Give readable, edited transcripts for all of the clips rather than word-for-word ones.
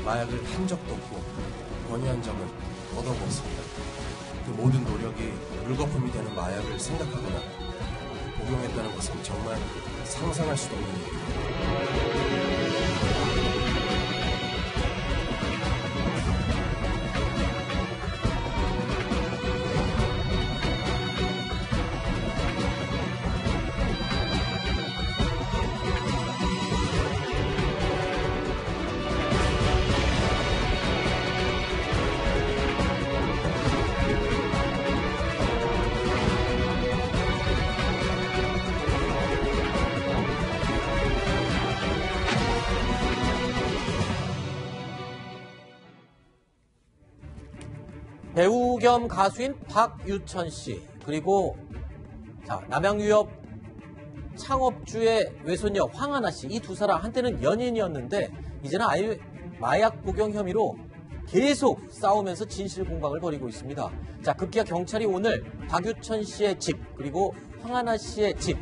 마약을 한 적도 없고 권유한 적은 더더욱 없습니다. 그 모든 노력이 물거품이 되는 마약을 생각하거나 복용했다는 것은 정말 상상할 수도 없는 일입니다. 배우 겸 가수인 박유천 씨, 그리고 남양유업 창업주의 외손녀 황하나 씨, 이 두 사람 한때는 연인이었는데 이제는 아예 마약 복용 혐의로 계속 싸우면서 진실 공방을 벌이고 있습니다. 자, 급기야 경찰이 오늘 박유천 씨의 집 그리고 황하나 씨의 집,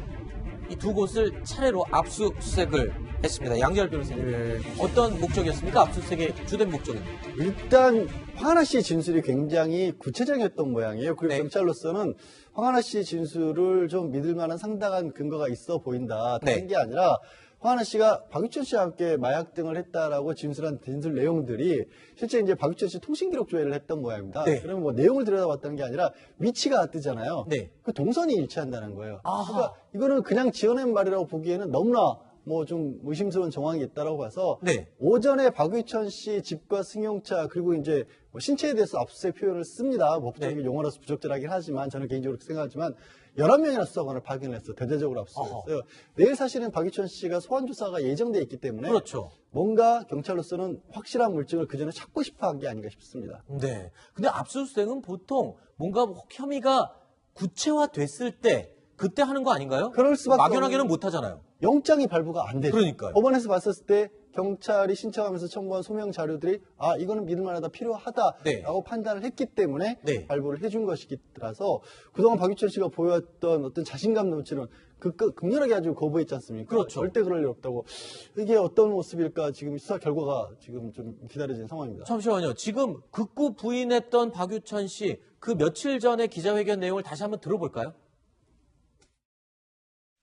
이 두 곳을 차례로 압수수색을 했습니다. 양지열 변호사님, 네. 어떤 목적이었습니까? 압수수색의 주된 목적은? 일단 황하나 씨의 진술이 굉장히 구체적이었던 모양이에요. 그리고 네. 경찰로서는 황하나 씨의 진술을 좀 믿을 만한 상당한 근거가 있어 보인다. 다른 네. 게 아니라 황하나 씨가 박유천 씨와 함께 마약 등을 했다라고 진술한 진술 내용들이 실제 이제 박유천 씨 통신 기록 조회를 했던 모양입니다. 네. 그러면 뭐 내용을 들여다봤다는 게 아니라 위치가 뜨잖아요. 네. 그 동선이 일치한다는 거예요. 아하. 그러니까 이거는 그냥 지어낸 말이라고 보기에는 너무나 뭐 좀 의심스러운 정황이 있다라고 봐서 네. 오전에 박유천 씨 집과 승용차 그리고 이제 뭐 신체에 대해서 압수수색 표현을 씁니다. 법적인 네. 용어라서 부적절하긴 하지만 저는 개인적으로 그렇게 생각하지만 11명이나 수사관을 파견을 했어. 대대적으로 압수수색했어요. 내일 사실은 박유천 씨가 소환 조사가 예정돼 있기 때문에 그렇죠. 뭔가 경찰로서는 확실한 물증을 그 전에 찾고 싶어 한 게 아닌가 싶습니다. 네. 근데 압수수색은 보통 뭔가 혐의가 구체화됐을 때 그때 하는 거 아닌가요? 그럴 수밖에 막연하게는 없는- 못 하잖아요. 영장이 발부가 안 되죠. 그러니까요. 법원에서 봤었을 때 경찰이 신청하면서 청구한 소명 자료들이 이거는 믿을만하다, 필요하다라고 네. 판단을 했기 때문에 네. 발부를 해준 것이라서 그동안 박유천 씨가 보여왔던 어떤 자신감 넘치는 극렬하게 아주 거부했지 않습니까? 그렇죠. 절대 그럴 일 없다고. 이게 어떤 모습일까 지금 수사 결과가 지금 좀 기다려지는 상황입니다. 잠시만요. 지금 극구 부인했던 박유천 씨, 그 며칠 전에 기자회견 내용을 다시 한번 들어볼까요?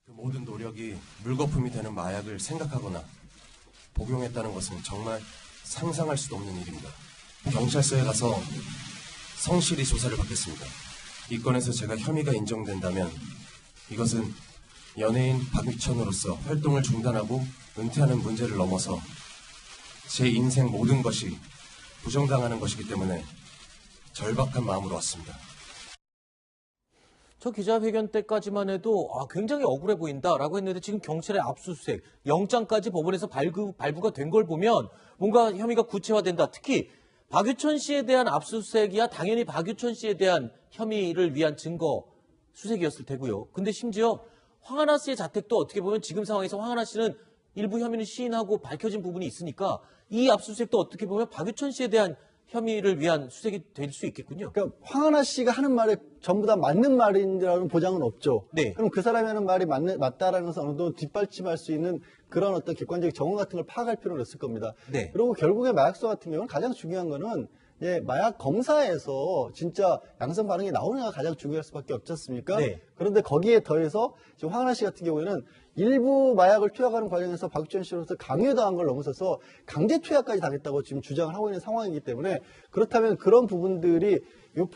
그 모든 노력이 물거품이 되는 마약을 생각하거나 복용했다는 것은 정말 상상할 수도 없는 일입니다. 경찰서에 가서 성실히 조사를 받겠습니다. 이 건에서 제가 혐의가 인정된다면 이것은 연예인 박유천으로서 활동을 중단하고 은퇴하는 문제를 넘어서 제 인생 모든 것이 부정당하는 것이기 때문에 절박한 마음으로 왔습니다. 저 기자회견 때까지만 해도 굉장히 억울해 보인다라고 했는데 지금 경찰의 압수수색, 영장까지 법원에서 발부가 된 걸 보면 뭔가 혐의가 구체화된다. 특히 박유천 씨에 대한 압수수색이야 당연히 박유천 씨에 대한 혐의를 위한 증거 수색이었을 테고요. 근데 심지어 황하나 씨의 자택도 어떻게 보면 지금 상황에서 황하나 씨는 일부 혐의는 시인하고 밝혀진 부분이 있으니까 이 압수수색도 어떻게 보면 박유천 씨에 대한 혐의를 위한 수색이 될 수 있겠군요. 그러니까 황하나 씨가 하는 말에 전부 다 맞는 말인지라는 보장은 없죠. 네. 그럼 그 사람이 하는 말이 맞다라는 것은 어느 정도 뒷받침할 수 있는 그런 어떤 객관적 정황 같은 걸 파악할 필요는 있을 겁니다. 네. 그리고 결국에 마약수 같은 경우는 가장 중요한 거는 마약 검사에서 진짜 양성 반응이 나오느냐가 가장 중요할 수밖에 없지 않습니까? 네. 그런데 거기에 더해서 지금 황하나 씨 같은 경우에는 일부 마약을 투약하는 과정에서 박주현 씨로서 강요당한 걸 넘어서서 강제 투약까지 당했다고 지금 주장을 하고 있는 상황이기 때문에 그렇다면 그런 부분들이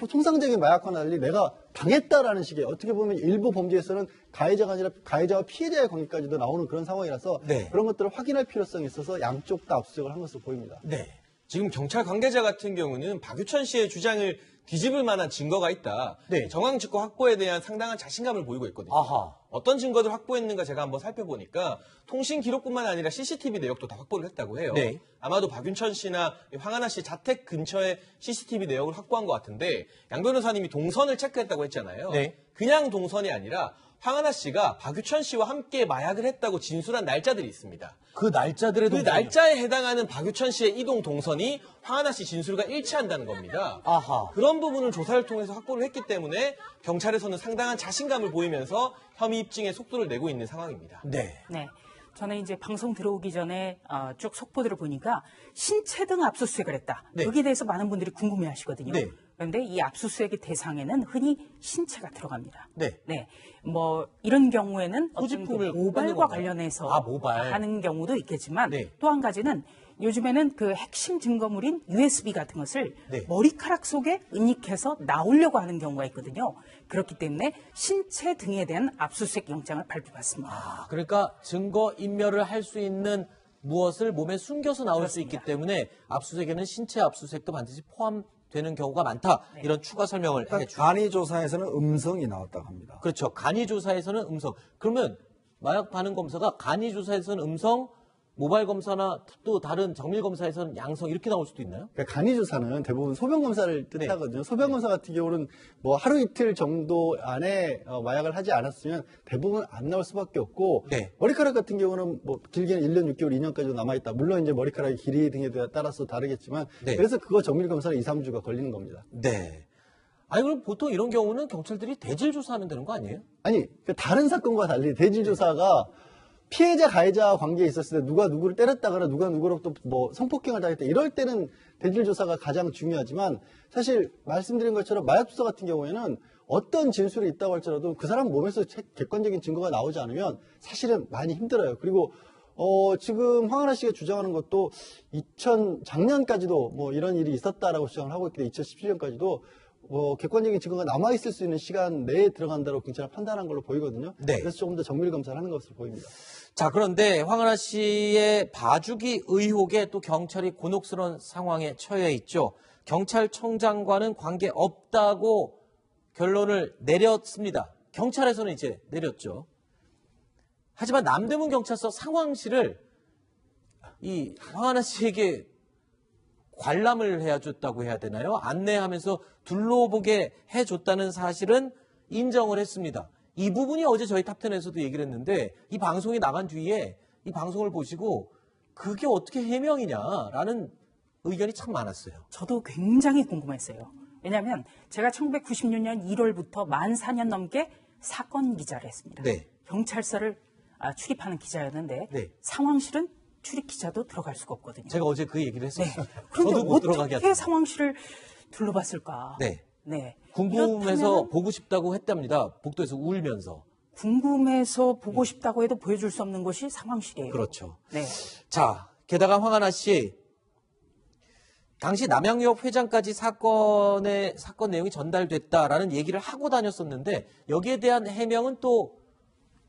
통상적인 마약과는 달리 내가 당했다라는 식의 어떻게 보면 일부 범죄에서는 가해자가 아니라 가해자와 피해자의 관계까지도 나오는 그런 상황이라서 네. 그런 것들을 확인할 필요성이 있어서 양쪽 다 압수수색을 한 것으로 보입니다. 네. 지금 경찰 관계자 같은 경우는 박유천 씨의 주장을 뒤집을 만한 증거가 있다. 네. 정황 증거 확보에 대한 상당한 자신감을 보이고 있거든요. 아하. 어떤 증거들 확보했는가 제가 한번 살펴보니까 통신 기록뿐만 아니라 CCTV 내역도 다 확보를 했다고 해요. 네. 아마도 박윤천 씨나 황하나 씨 자택 근처에 CCTV 내역을 확보한 것 같은데 양 변호사님이 동선을 체크했다고 했잖아요. 네. 그냥 동선이 아니라 황하나 씨가 박유천 씨와 함께 마약을 했다고 진술한 날짜들이 있습니다. 그 날짜들의 그 동선이요? 날짜에 해당하는 박유천 씨의 이동 동선이 황하나 씨 진술과 일치한다는 겁니다. 아하. 그런 부분을 조사를 통해서 확보를 했기 때문에 경찰에서는 상당한 자신감을 보이면서 혐의 입증에 속도를 내고 있는 상황입니다. 네. 네. 저는 이제 방송 들어오기 전에 쭉 속보들을 보니까 신체 등 압수수색을 했다. 네. 여기에 대해서 많은 분들이 궁금해하시거든요. 네. 그런데 이 압수수색의 대상에는 흔히 신체가 들어갑니다. 네. 뭐 이런 경우에는 어떤 그 소지품을 꽂는 모발과 건가요? 관련해서 아, 모발. 하는 경우도 있겠지만 네. 또 한 가지는 요즘에는 그 핵심 증거물인 USB 같은 것을 네. 머리카락 속에 은닉해서 나오려고 하는 경우가 있거든요. 그렇기 때문에 신체 등에 대한 압수수색 영장을 발부받습니다. 그러니까 증거 인멸을 할 수 있는 무엇을 몸에 숨겨서 나올 수 있기 때문에 압수수색에는 신체 압수수색도 반드시 포함되는 경우가 많다. 이런 추가 설명을 해주죠. 간이 조사에서는 음성이 나왔다고 합니다. 그렇죠. 간이 조사에서는 음성. 그러면 마약 반응 검사가 간이 조사에서는 음성, 모발 검사나 또 다른 정밀 검사에서는 양성 이렇게 나올 수도 있나요? 그러니까 간이 조사는 대부분 소변 검사를 뜻하거든요. 소변 검사 같은 경우는 뭐 하루 이틀 정도 안에 마약을 하지 않았으면 대부분 안 나올 수밖에 없고 네. 머리카락 같은 경우는 뭐 길게는 1년 6개월, 2년까지도 남아 있다. 물론 이제 머리카락의 길이 등에 따라서 다르겠지만 네. 그래서 그거 정밀 검사는 2, 3주가 걸리는 겁니다. 네. 아니 그럼 보통 이런 경우는 경찰들이 대질 조사하면 되는 거 아니에요? 아니 그 다른 사건과 달리 대질 조사가 피해자 가해자 관계에 있었을 때 누가 누구를 때렸다거나 누가 누구로부터 뭐 성폭행을 당했다 이럴 때는 대질 조사가 가장 중요하지만 사실 말씀드린 것처럼 마약 수사 같은 경우에는 어떤 진술이 있다고 할지라도 그 사람 몸에서 객관적인 증거가 나오지 않으면 사실은 많이 힘들어요. 그리고 지금 황하나 씨가 주장하는 것도 작년까지도 뭐 이런 일이 있었다라고 주장을 하고 있기 때문에 2017년까지도 객관적인 증거가 남아있을 수 있는 시간 내에 들어간다고 경찰은 판단한 걸로 보이거든요. 네. 그래서 조금 더 정밀 검사를 하는 것으로 보입니다. 자, 그런데 황하나 씨의 봐주기 의혹에 또 경찰이 곤혹스러운 상황에 처해 있죠. 경찰청장과는 관계 없다고 결론을 내렸습니다. 경찰에서는 이제 내렸죠. 하지만 남대문 경찰서 상황실을 이 황하나 씨에게 관람을 해줬다고 해야 되나요? 안내하면서 둘러보게 해줬다는 사실은 인정을 했습니다. 이 부분이 어제 저희 탑10에서도 얘기를 했는데 이 방송이 나간 뒤에 이 방송을 보시고 그게 어떻게 해명이냐라는 의견이 참 많았어요. 저도 굉장히 궁금했어요. 왜냐하면 제가 1996년 1월부터 만 4년 넘게 사건 기자를 했습니다. 네. 경찰서를 출입하는 기자였는데 네. 상황실은 출입 기자도 들어갈 수가 없거든요. 제가 어제 그 얘기를 했어요. 네. 그런데 저도 못 들어가게 어떻게 하더라고요. 상황실을 둘러봤을까? 네. 네. 궁금해서 이렇다면은- 보고 싶다고 했답니다. 복도에서 울면서. 궁금해서 보고 싶다고 해도 보여줄 수 없는 것이 상황실이에요. 그렇죠. 네. 자, 게다가 황하나 씨 당시 남양유업 회장까지 사건 내용이 전달됐다라는 얘기를 하고 다녔었는데 여기에 대한 해명은 또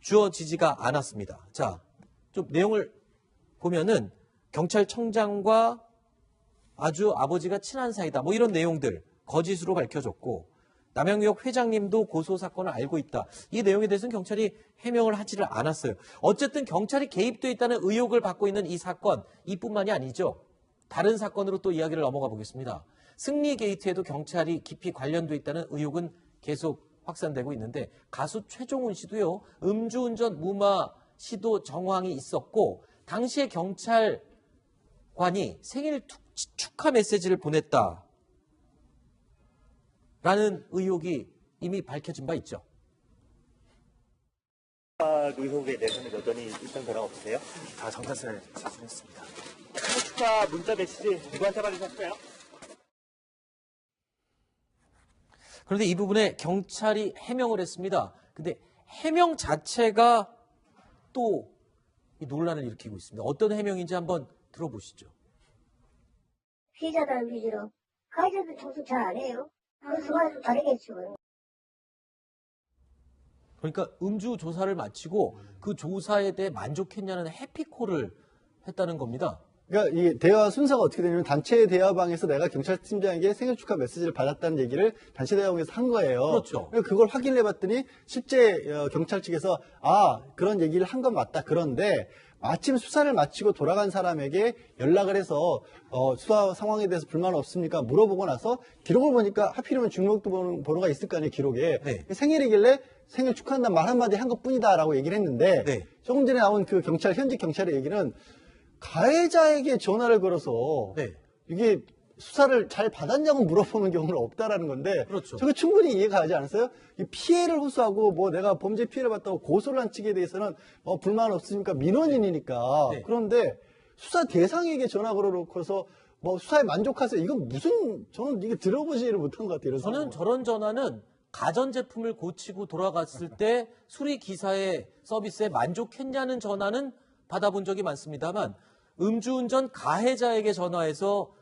주어지지가 않았습니다. 자, 좀 내용을 보면은 경찰청장과 아주 아버지가 친한 사이다. 뭐 이런 내용들 거짓으로 밝혀졌고 남양유업 회장님도 고소 사건을 알고 있다. 이 내용에 대해서는 경찰이 해명을 하지를 않았어요. 어쨌든 경찰이 개입돼 있다는 의혹을 받고 있는 이 사건 이뿐만이 아니죠. 다른 사건으로 또 이야기를 넘어가 보겠습니다. 승리 게이트에도 경찰이 깊이 관련돼 있다는 의혹은 계속 확산되고 있는데 가수 최종훈 씨도요. 음주운전 무마 시도 정황이 있었고 당시에 경찰관이 생일 축하 메시지를 보냈다라는 의혹이 이미 밝혀진 바 있죠. 의혹에 대해서는 여전히 일단 변화 없으세요? 다 경찰서에 제출했습니다. 생일 축하 문자 메시지 누구한테 받으셨어요? 그런데 이 부분에 경찰이 해명을 했습니다. 근데 해명 자체가 또 이 논란을 일으키고 있습니다. 어떤 해명인지 한번 들어보시죠. 피해자다는 위주로 가해자들 청소 잘 안 해요. 그 수가 좀 다르겠죠. 그러니까 음주 조사를 마치고 그 조사에 대해 만족했냐는 해피콜을 했다는 겁니다. 그러니까 이 대화 순서가 어떻게 되냐면 단체 대화방에서 내가 경찰팀장에게 생일 축하 메시지를 받았다는 얘기를 단체 대화방에서 한 거예요. 그렇죠. 그래서 그걸 확인을 해봤더니 실제 경찰 측에서 그런 얘기를 한 건 맞다. 그런데 마침 수사를 마치고 돌아간 사람에게 연락을 해서 수사 상황에 대해서 불만 없습니까? 물어보고 나서 기록을 보니까 하필이면 주민등록번호가 있을 거 아니에요, 기록에. 네. 생일이길래 생일 축하한다 말 한마디 한 것뿐이다라고 얘기를 했는데 네. 조금 전에 나온 그 현직 경찰의 얘기는 가해자에게 전화를 걸어서 네. 이게 수사를 잘 받았냐고 물어보는 경우는 없다라는 건데 그렇죠. 저거 충분히 이해가 가지 않으세요? 이 피해를 호소하고 뭐 내가 범죄 피해를 봤다고 고소를 한 측에 대해서는 불만 없으니까 민원인이니까 네. 그런데 수사 대상에게 전화 걸어놓고서 뭐 수사에 만족하세요. 이건 무슨 저는 이게 들어보지를 못한 것 같아요. 저는 저런 전화는 가전제품을 고치고 돌아갔을 때 수리 기사의 서비스에 만족했냐는 전화는 받아본 적이 많습니다만 음주운전 가해자에게 전화해서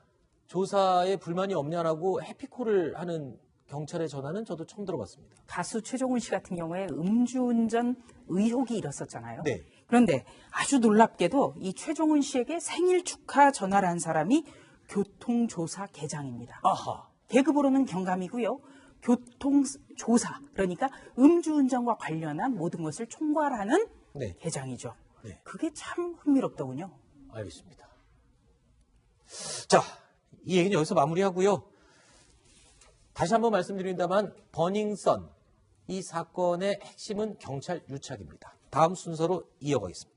조사에 불만이 없냐라고 해피콜을 하는 경찰의 전화는 저도 처음 들어봤습니다. 가수 최종훈 씨 같은 경우에 음주운전 의혹이 일었었잖아요. 네. 그런데 아주 놀랍게도 이 최종훈 씨에게 생일 축하 전화를 한 사람이 교통조사 계장입니다. 아하. 계급으로는 경감이고요. 교통조사, 그러니까 음주운전과 관련한 모든 것을 총괄하는 네. 계장이죠. 네. 그게 참 흥미롭더군요. 알겠습니다. 자, 이 얘기는 여기서 마무리하고요. 다시 한번 말씀드린다만 버닝썬 이 사건의 핵심은 경찰 유착입니다. 다음 순서로 이어가겠습니다.